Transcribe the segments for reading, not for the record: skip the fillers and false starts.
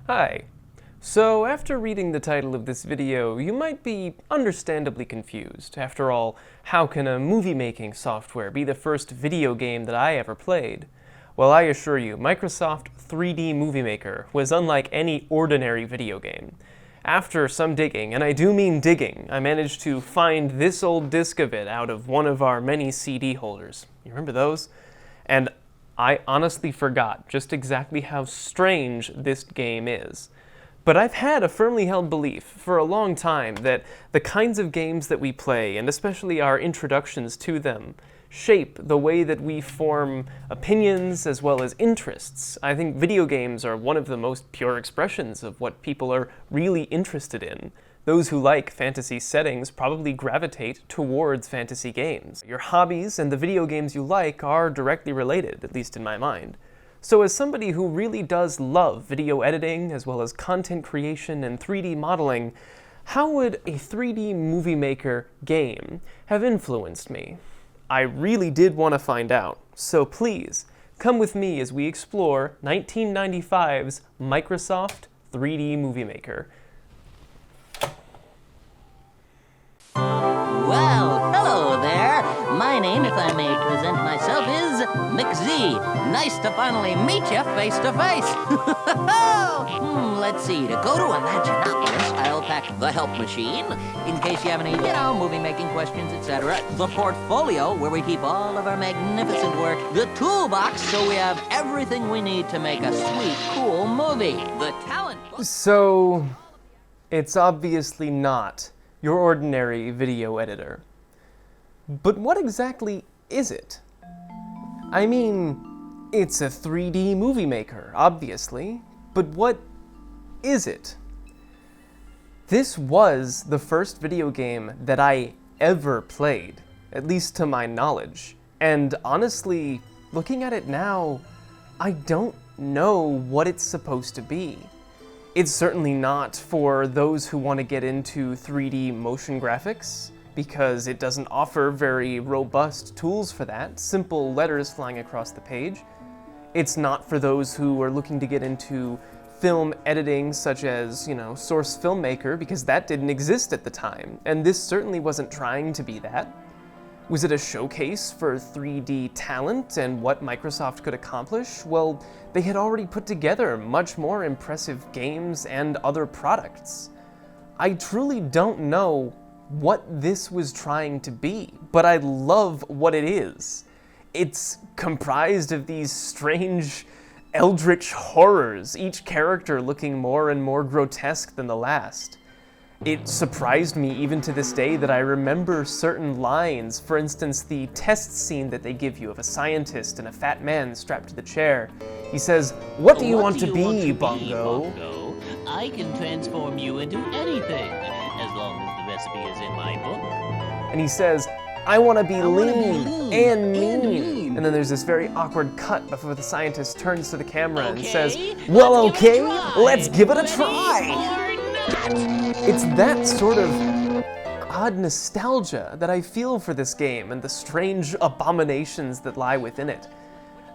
Hi. So after reading the title of this video, you might be understandably confused. After all, how can a movie-making software be the first video game that I ever played? Well, I assure you, Microsoft 3D Movie Maker was unlike any ordinary video game. After some digging, and I do mean digging, I managed to find this old disc of it out of one of our many CD holders. You remember those? And I honestly forgot just exactly how strange this game is. But I've had a firmly held belief for a long time that the kinds of games that we play, and especially our introductions to them, shape the way that we form opinions as well as interests. I think video games are one of the most pure expressions of what people are really interested in. Those who like fantasy settings probably gravitate towards fantasy games. Your hobbies and the video games you like are directly related, at least in my mind. So as somebody who really does love video editing, as well as content creation and 3D modeling, how would a 3D Movie Maker game have influenced me? I really did want to find out, so please, come with me as we explore 1995's Microsoft 3D Movie Maker. Well, hello there. My name, if I may present myself, is McZ. Nice to finally meet you face to face. Let's see. To go to Imaginopolis, I'll pack the help machine, in case you have any, movie-making questions, etc. The portfolio, where we keep all of our magnificent work. The toolbox, so we have everything we need to make a sweet, cool movie. The talent book. So, it's obviously not your ordinary video editor. But what exactly is it? I mean, it's a 3D movie maker, obviously, but what is it? This was the first video game that I ever played, at least to my knowledge. And honestly, looking at it now, I don't know what it's supposed to be. It's certainly not for those who want to get into 3D motion graphics, because it doesn't offer very robust tools for that, simple letters flying across the page. It's not for those who are looking to get into film editing, such as, Source Filmmaker, because that didn't exist at the time, and this certainly wasn't trying to be that. Was it a showcase for 3D talent and what Microsoft could accomplish? Well, they had already put together much more impressive games and other products. I truly don't know what this was trying to be, but I love what it is. It's comprised of these strange, eldritch horrors, each character looking more and more grotesque than the last. It surprised me even to this day that I remember certain lines. For instance, the test scene that they give you of a scientist and a fat man strapped to the chair. He says, "What do you want to be, Bongo?" I can transform you into anything, as long as the recipe is in my book. And he says, "I want to be lean and mean." And then there's this very awkward cut before the scientist turns to the camera and says, "Well, okay, let's give it a try." It's that sort of odd nostalgia that I feel for this game and the strange abominations that lie within it.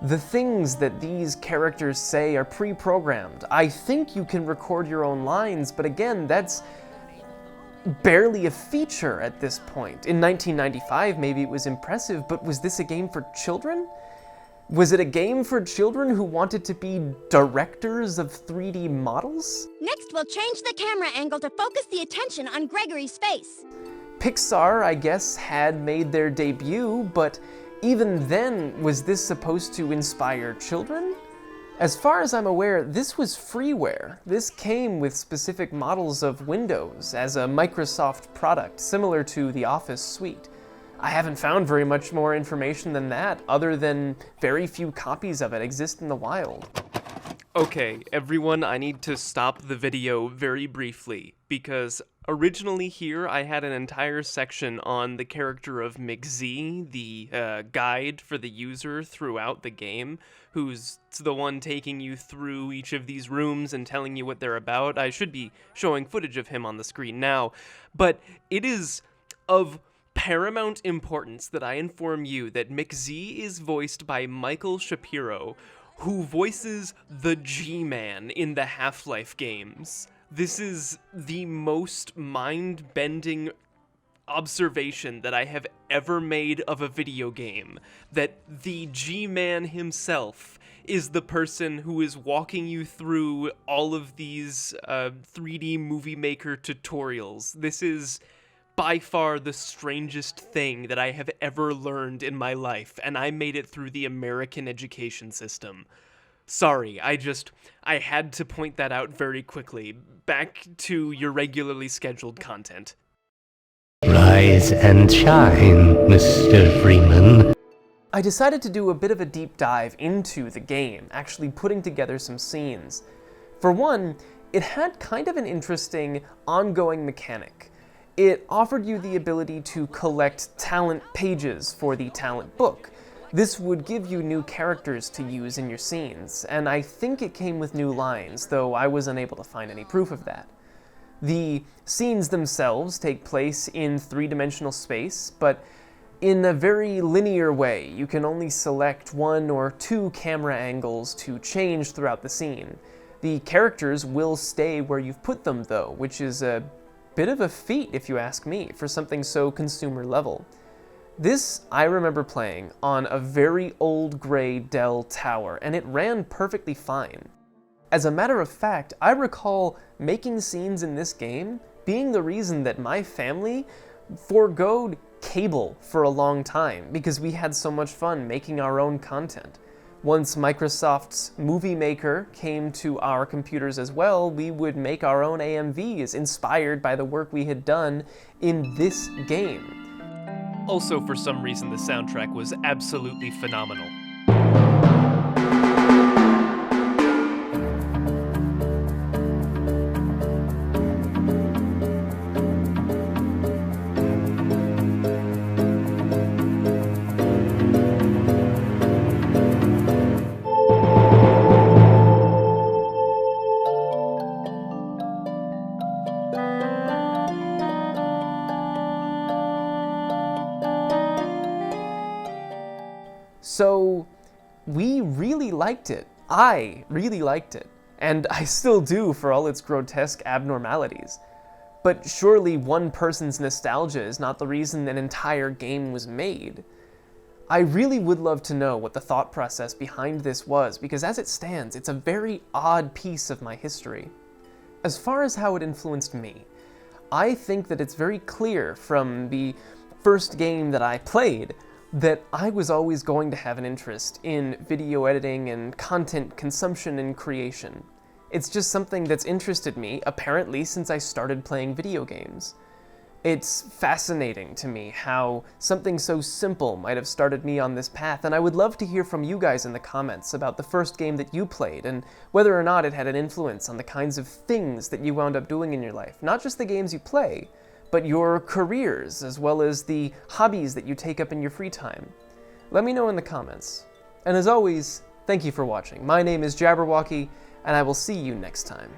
The things that these characters say are pre-programmed. I think you can record your own lines, but again, that's barely a feature at this point. In 1995, maybe it was impressive, but was this a game for children? Was it a game for children who wanted to be directors of 3D models? Next, we'll change the camera angle to focus the attention on Gregory's face. Pixar, I guess, had made their debut, but even then, was this supposed to inspire children? As far as I'm aware, this was freeware. This came with specific models of Windows as a Microsoft product, similar to the Office suite. I haven't found very much more information than that, other than very few copies of it exist in the wild. Okay, everyone, I need to stop the video very briefly, because originally here I had an entire section on the character of McZ, the guide for the user throughout the game, who's the one taking you through each of these rooms and telling you what they're about. I should be showing footage of him on the screen now, but it is of paramount importance that I inform you that McZ is voiced by Michael Shapiro, who voices the G-Man in the Half-Life games. This is the most mind-bending observation that I have ever made of a video game, that the G-Man himself is the person who is walking you through all of these 3D movie maker tutorials. This is by far the strangest thing that I have ever learned in my life, and I made it through the American education system. Sorry, I had to point that out very quickly. Back to your regularly scheduled content. Rise and shine, Mr. Freeman. I decided to do a bit of a deep dive into the game, actually putting together some scenes. For one, it had kind of an interesting ongoing mechanic. It offered you the ability to collect talent pages for the talent book. This would give you new characters to use in your scenes, and I think it came with new lines, though I was unable to find any proof of that. The scenes themselves take place in three-dimensional space, but in a very linear way. You can only select one or two camera angles to change throughout the scene. The characters will stay where you've put them, though, which is a bit of a feat, if you ask me, for something so consumer level. This I remember playing on a very old gray Dell tower, and it ran perfectly fine. As a matter of fact, I recall making scenes in this game being the reason that my family forgoed cable for a long time, because we had so much fun making our own content. Once Microsoft's Movie Maker came to our computers as well, we would make our own AMVs inspired by the work we had done in this game. Also, for some reason, the soundtrack was absolutely phenomenal. So, we really liked it. I really liked it. And I still do for all its grotesque abnormalities. But surely one person's nostalgia is not the reason an entire game was made. I really would love to know what the thought process behind this was, because as it stands, it's a very odd piece of my history. As far as how it influenced me, I think that it's very clear from the first game that I played that I was always going to have an interest in video editing and content consumption and creation. It's just something that's interested me, apparently, since I started playing video games. It's fascinating to me how something so simple might have started me on this path, and I would love to hear from you guys in the comments about the first game that you played and whether or not it had an influence on the kinds of things that you wound up doing in your life. Not just the games you play, but your careers, as well as the hobbies that you take up in your free time. Let me know in the comments. And as always, thank you for watching. My name is Jabberwocky, and I will see you next time.